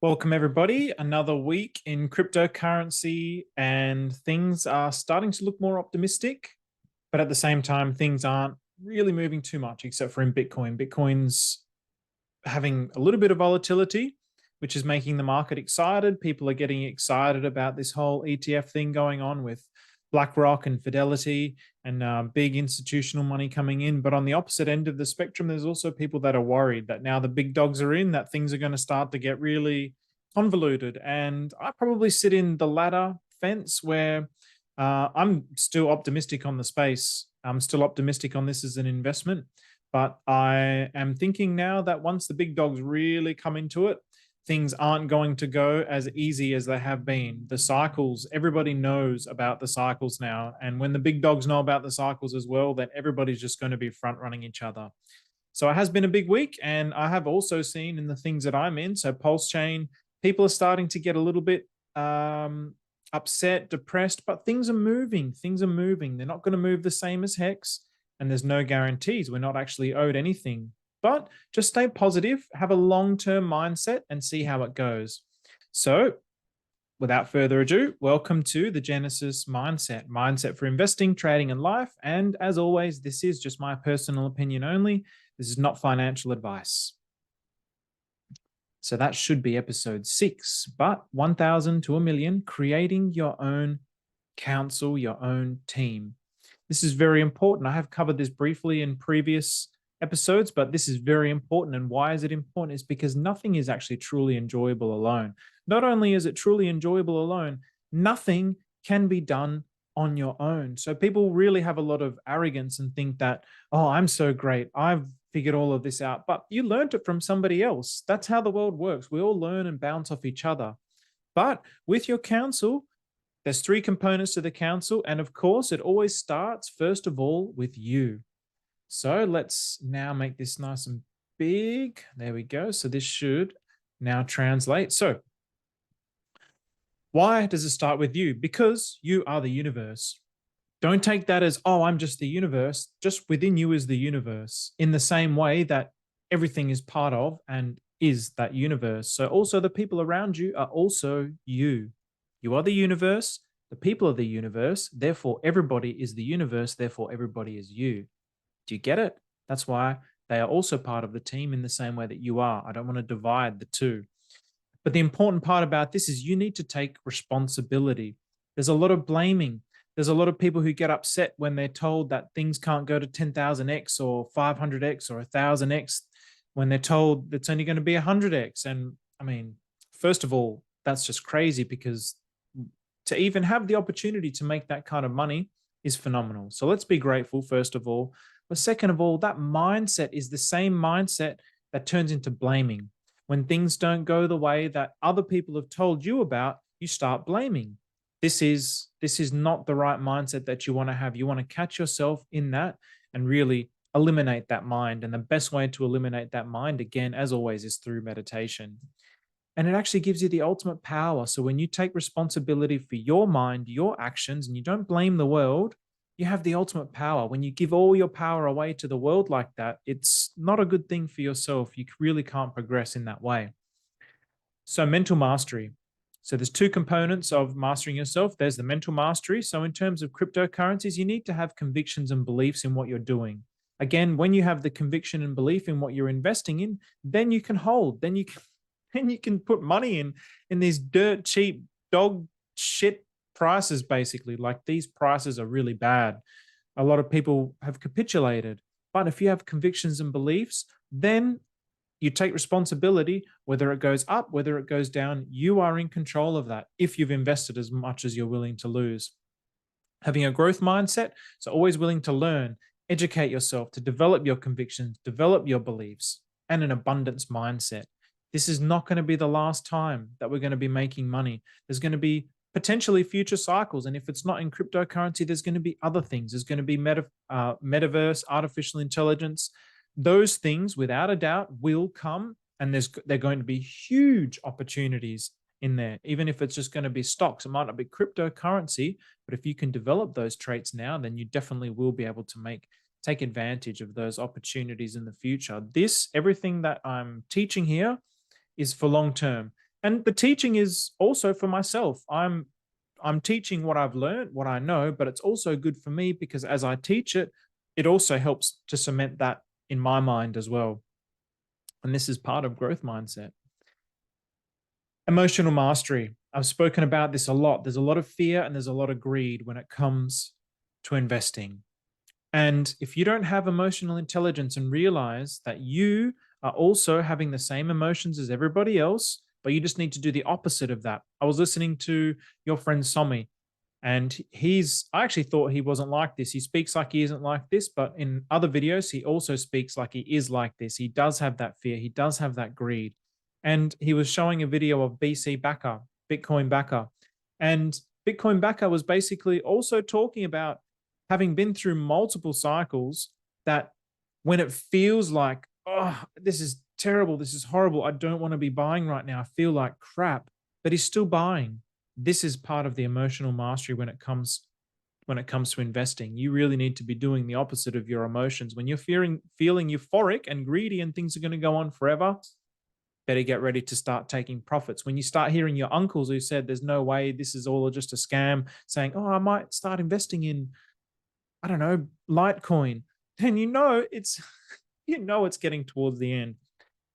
Welcome, everybody. Another week in cryptocurrency, and things are starting to look more optimistic. But at the same time, things aren't really moving too much, except for in Bitcoin. Bitcoin's having a little bit of volatility, which is making the market excited. People are getting excited about this whole ETF thing going on with BlackRock and Fidelity and big institutional money coming in. But on the opposite end of the spectrum, there's also people that are worried that now the big dogs are in, that things are going to start to get really convoluted. And I probably sit in the latter fence where I'm still optimistic on the space. I'm still optimistic on this as an investment. But I am thinking now that once the big dogs really come into it, things aren't going to go as easy as they have been. The cycles, everybody knows about the cycles now. And when the big dogs know about the cycles as well, then everybody's just going to be front running each other. So it has been a big week. And I have also seen in the things that I'm in, so Pulse Chain, people are starting to get a little bit upset, depressed, but things are moving. Things are moving. They're not going to move the same as Hex. And there's no guarantees. We're not actually owed anything. But just stay positive, have a long-term mindset, and see how it goes. So without further ado, welcome to the Genesis Mindset for investing, trading, and life. And as always, this is just my personal opinion only. This is not financial advice. So that should be episode 6, but 1,000 to 1,000,000, creating your own council, your own team. This is very important. I have covered this briefly in previous episodes, but this is very important. And why is it important? It's because nothing is actually truly enjoyable alone. Not only is it truly enjoyable alone, nothing can be done on your own. So people really have a lot of arrogance and think that, oh, I'm so great, I've figured all of this out. But you learned it from somebody else. That's how the world works. We all learn and bounce off each other. But with your council, there's 3 components to the council. And of course, it always starts, first of all, with you. So let's now make this nice and big. There we go. So this should now translate. So why does it start with you? Because you are the universe. Don't take that as, oh, I'm just the universe. Just within you is the universe, in the same way that everything is part of and is that universe. So also the people around you are also you. You are the universe, the people are the universe, therefore everybody is the universe, therefore everybody is you. Do you get it? That's why they are also part of the team in the same way that you are. I don't want to divide the two. But the important part about this is you need to take responsibility. There's a lot of blaming. There's a lot of people who get upset when they're told that things can't go to 10,000x or 500x or 1,000x, when they're told it's only going to be 100x. And I mean, first of all, that's just crazy, because to even have the opportunity to make that kind of money is phenomenal. So let's be grateful, first of all. But second of all, that mindset is the same mindset that turns into blaming. When things don't go the way that other people have told you about, you start blaming. This is not the right mindset that you want to have. You want to catch yourself in that and really eliminate that mind. And the best way to eliminate that mind, again, as always, is through meditation. And it actually gives you the ultimate power. So when you take responsibility for your mind, your actions, and you don't blame the world, you have the ultimate power. When you give all your power away to the world like that, it's not a good thing for yourself. You really can't progress in that way. So mental mastery. So there's 2 components of mastering yourself. There's the mental mastery. So in terms of cryptocurrencies, you need to have convictions and beliefs in what you're doing. Again, when you have the conviction and belief in what you're investing in, then you can hold, then you can put money in these dirt cheap dog shit prices. Basically, like, these prices are really bad. A lot of people have capitulated. But if you have convictions and beliefs, then you take responsibility. Whether it goes up, whether it goes down, you are in control of that if you've invested as much as you're willing to lose. Having a growth mindset, so always willing to learn, educate yourself, to develop your convictions, develop your beliefs, and an abundance mindset. This is not going to be the last time that we're going to be making money. There's going to be potentially future cycles. And if it's not in cryptocurrency, there's going to be other things. There's going to be metaverse, artificial intelligence. Those things, without a doubt, will come. And they're going to be huge opportunities in there. Even if it's just going to be stocks, it might not be cryptocurrency. But if you can develop those traits now, then you definitely will be able to take advantage of those opportunities in the future. Everything that I'm teaching here is for long term. And the teaching is also for myself. I'm teaching what I've learned, what I know, but it's also good for me because as I teach it, it also helps to cement that in my mind as well. And this is part of growth mindset. Emotional mastery. I've spoken about this a lot. There's a lot of fear and there's a lot of greed when it comes to investing. And if you don't have emotional intelligence and realize that you are also having the same emotions as everybody else, but you just need to do the opposite of that. I was listening to your friend Somi, and I actually thought he wasn't like this. He speaks like he isn't like this, but in other videos, he also speaks like he is like this. He does have that fear, he does have that greed. And he was showing a video of BC Backer, Bitcoin Backer. And Bitcoin Backer was basically also talking about having been through multiple cycles that when it feels like, oh, this is terrible, this is horrible, I don't want to be buying right now, I feel like crap, but he's still buying. This is part of the emotional mastery when it comes to investing. You really need to be doing the opposite of your emotions. When you're feeling euphoric and greedy and things are going to go on forever, better get ready to start taking profits. When you start hearing your uncles who said there's no way, this is all just a scam, saying, oh, I might start investing in, I don't know, Litecoin, then it's it's getting towards the end.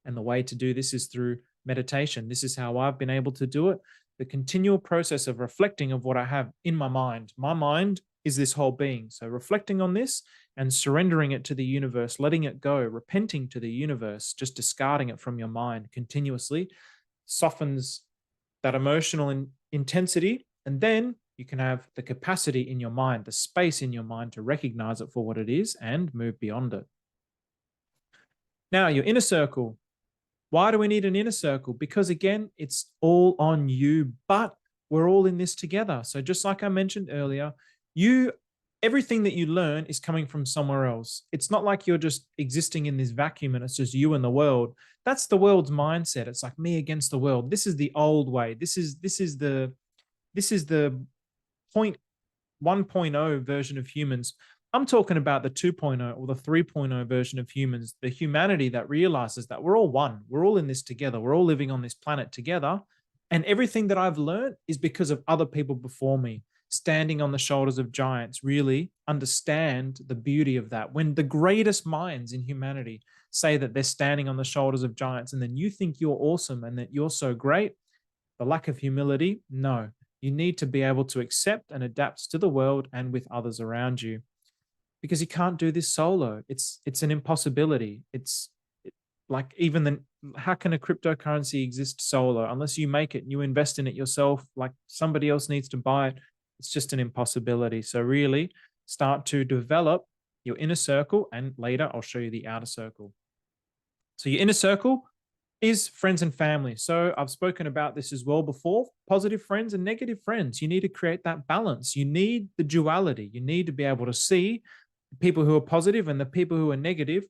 And the way to do this is through meditation. This is how I've been able to do it. The continual process of reflecting of what I have in my mind. My mind is this whole being. So reflecting on this and surrendering it to the universe, letting it go, repenting to the universe, just discarding it from your mind continuously softens that emotional intensity. And then you can have the capacity in your mind, the space in your mind to recognize it for what it is and move beyond it. Now, your inner circle. Why do we need an inner circle? Because again, it's all on you, but we're all in this together. So just like I mentioned earlier, everything that you learn is coming from somewhere else. It's not like you're just existing in this vacuum and it's just you and the world. That's the world's mindset. It's like me against the world. This is the old way. This is the point 1.0 version of humans. I'm talking about the 2.0 or the 3.0 version of humans, the humanity that realizes that we're all one. We're all in this together. We're all living on this planet together. And everything that I've learned is because of other people before me, standing on the shoulders of giants, really understand the beauty of that. When the greatest minds in humanity say that they're standing on the shoulders of giants, and then you think you're awesome and that you're so great, the lack of humility, no. You need to be able to accept and adapt to the world and with others around you, because you can't do this solo. It's an impossibility. Like how can a cryptocurrency exist solo unless you make it and you invest in it yourself? Like somebody else needs to buy it. It's just an impossibility. So really start to develop your inner circle, and later I'll show you the outer circle. So your inner circle is friends and family. So I've spoken about this as well before, positive friends and negative friends. You need to create that balance. You need the duality. You need to be able to see the people who are positive and the people who are negative.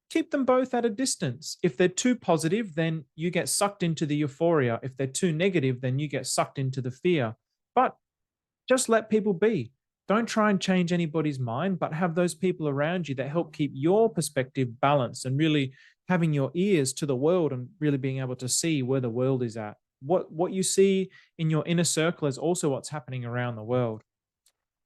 Keep them both at a distance. If they're too positive, then you get sucked into the euphoria. If they're too negative, then you get sucked into the fear. But just let people be. Don't try and change anybody's mind, but have those people around you that help keep your perspective balanced and really having your ears to the world and really being able to see where the world is at. What you see in your inner circle is also what's happening around the world.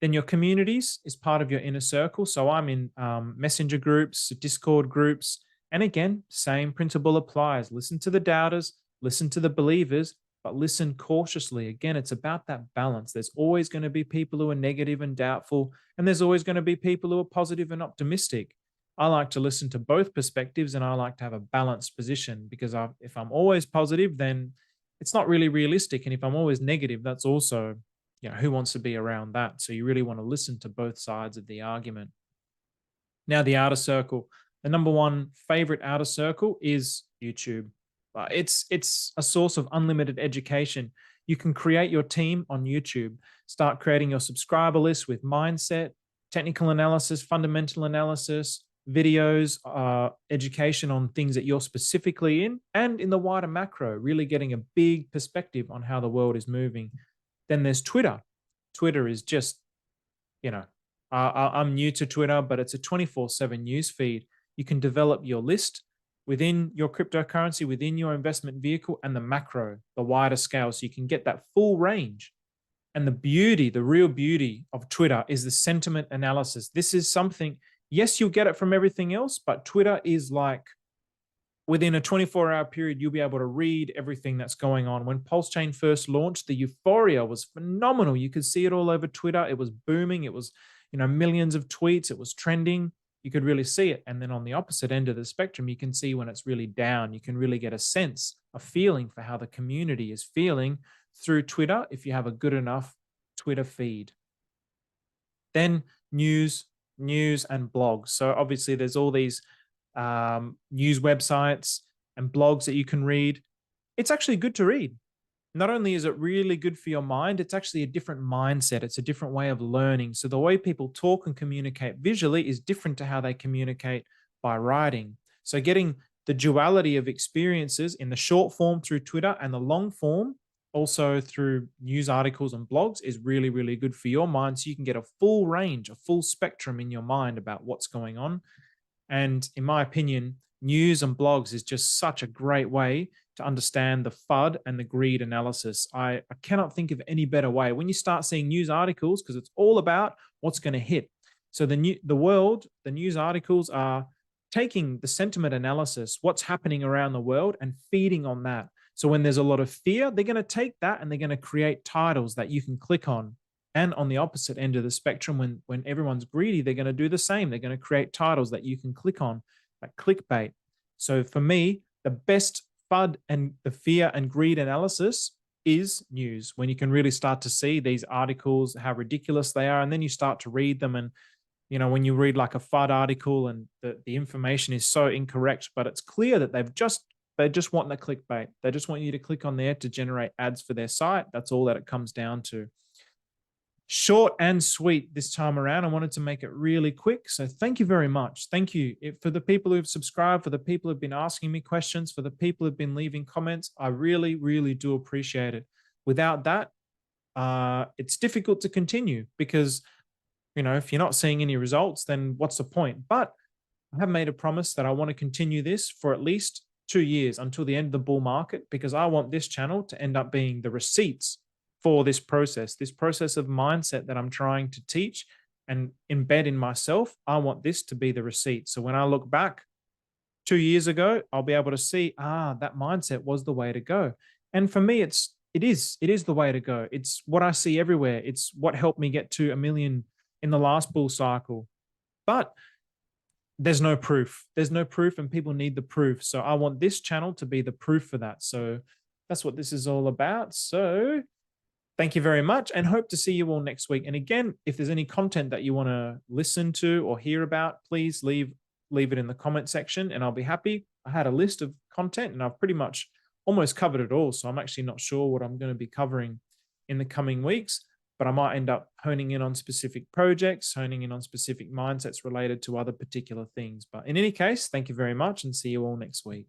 Then your communities is part of your inner circle. So I'm in messenger groups, Discord groups. And again, same principle applies. Listen to the doubters, listen to the believers, but listen cautiously. Again, it's about that balance. There's always going to be people who are negative and doubtful, and there's always going to be people who are positive and optimistic. I like to listen to both perspectives, and I like to have a balanced position, because if I'm always positive, then it's not really realistic. And if I'm always negative, that's also, who wants to be around that? So you really want to listen to both sides of the argument. Now, the outer circle. The number one favorite outer circle is YouTube. It's a source of unlimited education. You can create your team on YouTube. Start creating your subscriber list with mindset, technical analysis, fundamental analysis, videos, education on things that you're specifically in, and in the wider macro, really getting a big perspective on how the world is moving. Then there's Twitter. Twitter is just, I'm new to Twitter, but it's a 24/7 news feed. You can develop your list within your cryptocurrency, within your investment vehicle, and the macro, the wider scale. So you can get that full range. And the beauty, the real beauty of Twitter is the sentiment analysis. This is something, yes, you'll get it from everything else, but Twitter is like within a 24-hour period, you'll be able to read everything that's going on. When Pulse Chain first launched, the euphoria was phenomenal. You could see it all over Twitter. It was booming. It was, millions of tweets. It was trending. You could really see it. And then on the opposite end of the spectrum, you can see when it's really down. You can really get a sense, a feeling for how the community is feeling through Twitter if you have a good enough Twitter feed. Then news and blogs. So obviously there's all these news websites and blogs that you can read. It's actually good to read. Not only is it really good for your mind, it's actually a different mindset. It's a different way of learning. So the way people talk and communicate visually is different to how they communicate by writing. So getting the duality of experiences in the short form through Twitter and the long form also through news articles and blogs is really, really good for your mind. So you can get a full range, a full spectrum in your mind about what's going on. And in my opinion, news and blogs is just such a great way to understand the FUD and the greed analysis. I cannot think of any better way. When you start seeing news articles, because it's all about what's going to hit. So the news articles are taking the sentiment analysis, what's happening around the world, and feeding on that. So when there's a lot of fear, they're going to take that and they're going to create titles that you can click on. And on the opposite end of the spectrum, when everyone's greedy, they're going to do the same. They're going to create titles that you can click on, like clickbait. So for me, the best FUD and the fear and greed analysis is news, when you can really start to see these articles, how ridiculous they are. And then you start to read them. And, when you read like a FUD article and the information is so incorrect, but it's clear that they just want the clickbait. They just want you to click on there to generate ads for their site. That's all that it comes down to. Short and sweet this time around. I wanted to make it really quick. So thank you very much. Thank you for the people who've subscribed, for the people who've been asking me questions, for the people who've been leaving comments. I really, really do appreciate it. Without that, it's difficult to continue because, if you're not seeing any results, then what's the point? But I have made a promise that I want to continue this for at least 2 years until the end of the bull market, because I want this channel to end up being the receipts for this process of mindset that I'm trying to teach and embed in myself. I want this to be the receipt. So when I look back 2 years ago, I'll be able to see, that mindset was the way to go. And for me, it is the way to go. It's what I see everywhere. It's what helped me get to 1 million in the last bull cycle. But there's no proof. There's no proof, and people need the proof. So I want this channel to be the proof for that. So that's what this is all about. So thank you very much, and hope to see you all next week. And again, if there's any content that you want to listen to or hear about, please leave it in the comment section and I'll be happy. I had a list of content and I've pretty much almost covered it all. So I'm actually not sure what I'm going to be covering in the coming weeks, but I might end up honing in on specific projects, honing in on specific mindsets related to other particular things. But in any case, thank you very much and see you all next week.